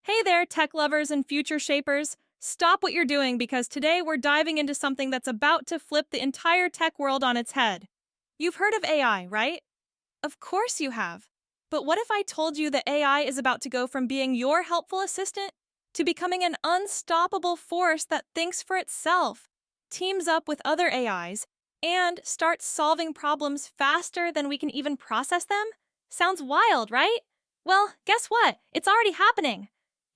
Hey there, tech lovers and future shapers. Stop what you're doing because today we're diving into something that's about to flip the entire tech world on its head. You've heard of AI, right? Of course you have. But what if I told you that AI is about to go from being your helpful assistant to becoming an unstoppable force that thinks for itself, teams up with other AIs, and starts solving problems faster than we can even process them? Sounds wild, right? Well, guess what? It's already happening.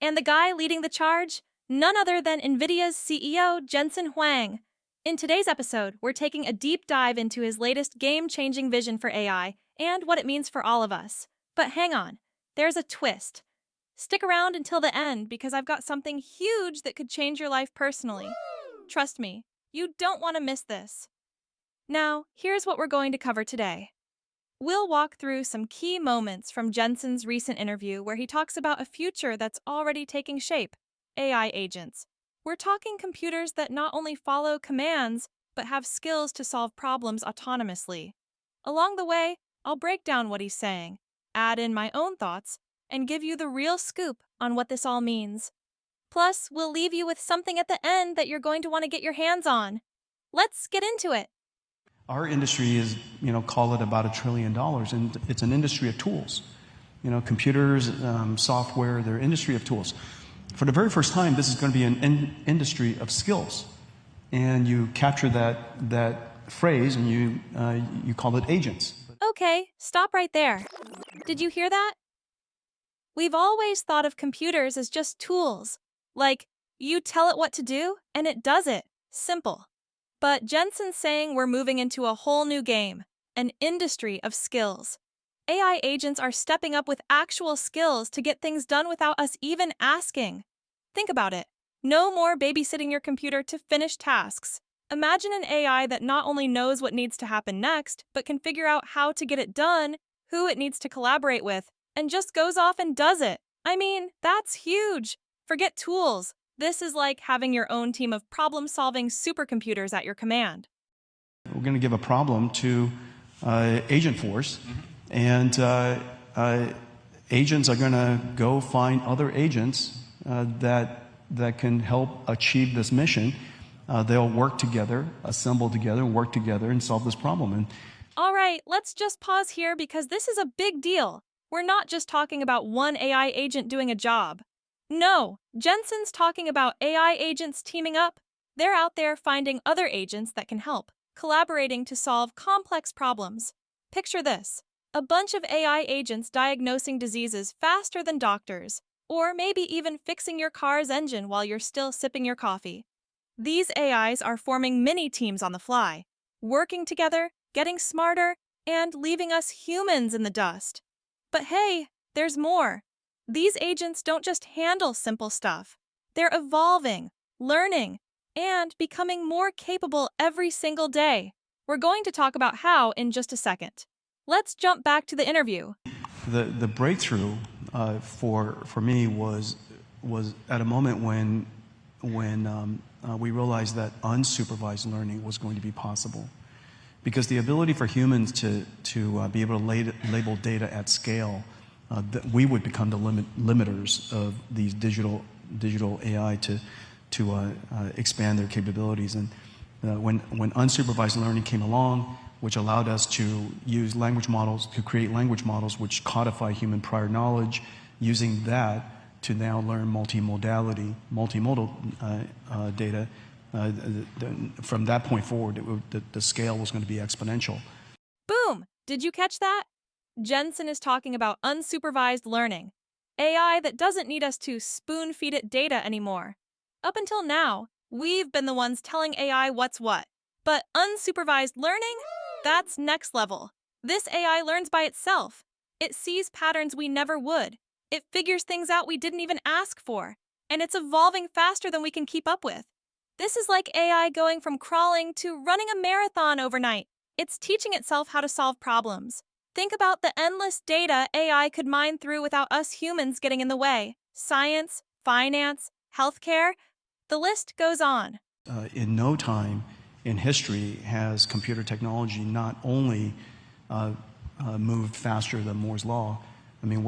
And the guy leading the charge? None other than NVIDIA's CEO, Jensen Huang. In today's episode, we're taking a deep dive into his latest game-changing vision for AI and what it means for all of us. But hang on, there's a twist. Stick around until the end because I've got something huge that could change your life personally. Trust me, you don't want to miss this. Now, here's what we're going to cover today. We'll walk through some key moments from Jensen's recent interview where he talks about a future that's already taking shape: AI agents. We're talking computers that not only follow commands, but have skills to solve problems autonomously. Along the way, I'll break down what he's saying, add in my own thoughts, and give you the real scoop on what this all means. Plus, we'll leave you with something at the end that you're going to want to get your hands on. Let's get into it. Our industry is, call it about $1 trillion, and it's an industry of tools. Computers, software, they're industry of tools. For the very first time, this is going to be an industry of skills. And you capture that phrase and you call it agents. Okay, stop right there. Did you hear that? We've always thought of computers as just tools. Like, you tell it what to do, and it does it. Simple. But Jensen's saying we're moving into a whole new game, an industry of skills. AI agents are stepping up with actual skills to get things done without us even asking. Think about it. No more babysitting your computer to finish tasks. Imagine an AI that not only knows what needs to happen next, but can figure out how to get it done, who it needs to collaborate with, and just goes off and does it. I mean, that's huge. Forget tools. This is like having your own team of problem-solving supercomputers at your command. We're going to give a problem to Agent Force, and agents are going to go find other agents that can help achieve this mission. They'll work together, assemble together, and work together and solve this problem. And all right, let's just pause here because this is a big deal. We're not just talking about one AI agent doing a job. No, Jensen's talking about AI agents teaming up. They're out there finding other agents that can help, collaborating to solve complex problems. Picture this: a bunch of AI agents diagnosing diseases faster than doctors, or maybe even fixing your car's engine while you're still sipping your coffee. These AIs are forming mini teams on the fly, working together, getting smarter, and leaving us humans in the dust. But hey, there's more. These agents don't just handle simple stuff. They're evolving, learning, and becoming more capable every single day. We're going to talk about how in just a second. Let's jump back to the interview. the breakthrough for me was at a moment when we realized that unsupervised learning was going to be possible. Because the ability for humans to be able to label data at scale, that we would become the limiters of these digital AI to expand their capabilities. And when unsupervised learning came along, which allowed us to use language models, to create language models which codify human prior knowledge, using that to now learn multimodal data, from that point forward, the scale was going to be exponential. Boom! Did you catch that? Jensen is talking about unsupervised learning, AI that doesn't need us to spoon-feed it data anymore. Up until now, we've been the ones telling AI what's what. But unsupervised learning? That's next level. This AI learns by itself. It sees patterns we never would. It figures things out we didn't even ask for. And it's evolving faster than we can keep up with. This is like AI going from crawling to running a marathon overnight. It's teaching itself how to solve problems. Think about the endless data AI could mine through without us humans getting in the way. Science, finance, healthcare, the list goes on. In no time in history has computer technology not only moved faster than Moore's Law. I mean,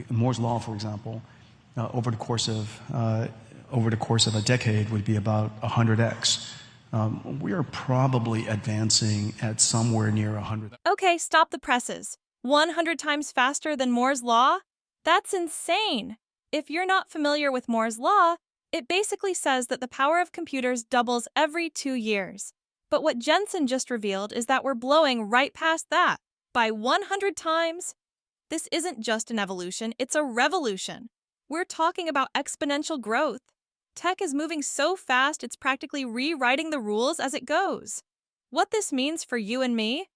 Moore's Law, for example, over the course of a decade would be about 100x. We are probably advancing at somewhere near 100. Okay, stop the presses. 100 times faster than Moore's Law? That's insane. If you're not familiar with Moore's Law, it basically says that the power of computers doubles every 2 years. But what Jensen just revealed is that we're blowing right past that. By 100 times? This isn't just an evolution, it's a revolution. We're talking about exponential growth. Tech is moving so fast it's practically rewriting the rules as it goes. What this means for you and me?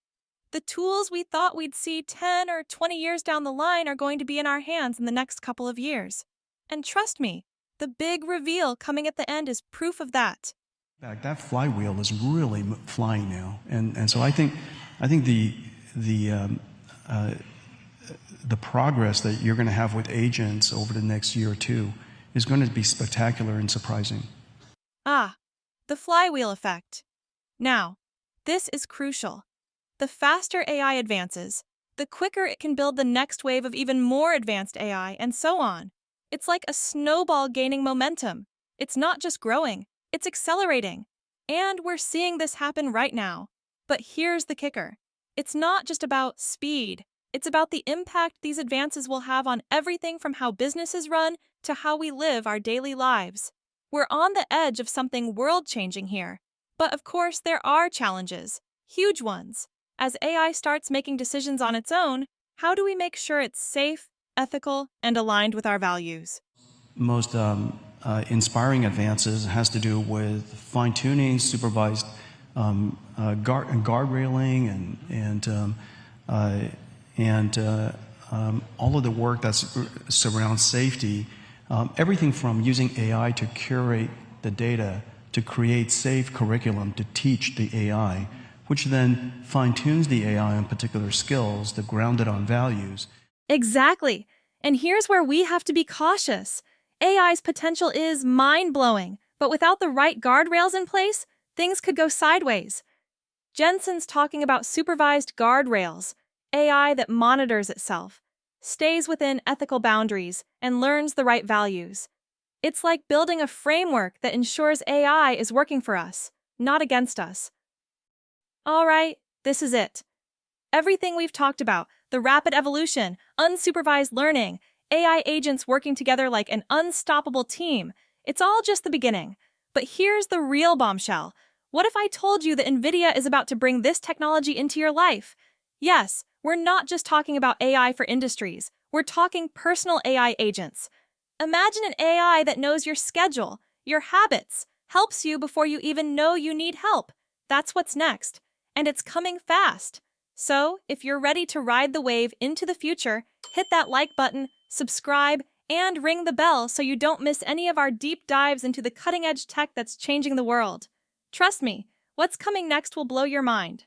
The tools we thought we'd see 10 or 20 years down the line are going to be in our hands in the next couple of years. And trust me, the big reveal coming at the end is proof of that. That flywheel is really flying now, and so I think the progress that you're going to have with agents over the next year or two is going to be spectacular and surprising. Ah, the flywheel effect. Now, this is crucial. The faster AI advances, the quicker it can build the next wave of even more advanced AI, and so on. It's like a snowball gaining momentum. It's not just growing, it's accelerating. And we're seeing this happen right now. But here's the kicker. It's not just about speed. It's about the impact these advances will have on everything from how businesses run to how we live our daily lives. We're on the edge of something world-changing here. But of course, there are challenges, huge ones. As AI starts making decisions on its own, how do we make sure it's safe, ethical, and aligned with our values? Most inspiring advances has to do with fine-tuning, supervised guardrailing, and all of the work that surrounds safety. Everything from using AI to curate the data to create safe curriculum to teach the AI, which then fine-tunes the AI on particular skills to ground it on values. Exactly. And here's where we have to be cautious. AI's potential is mind-blowing, but without the right guardrails in place, things could go sideways. Jensen's talking about supervised guardrails, AI that monitors itself, stays within ethical boundaries, and learns the right values. It's like building a framework that ensures AI is working for us, not against us. All right, this is it. Everything we've talked about, the rapid evolution, unsupervised learning, AI agents working together like an unstoppable team, it's all just the beginning. But here's the real bombshell. What if I told you that NVIDIA is about to bring this technology into your life? Yes, we're not just talking about AI for industries. We're talking personal AI agents. Imagine an AI that knows your schedule, your habits, helps you before you even know you need help. That's what's next. And it's coming fast. So, if you're ready to ride the wave into the future, hit that like button, subscribe, and ring the bell so you don't miss any of our deep dives into the cutting-edge tech that's changing the world. Trust me, what's coming next will blow your mind.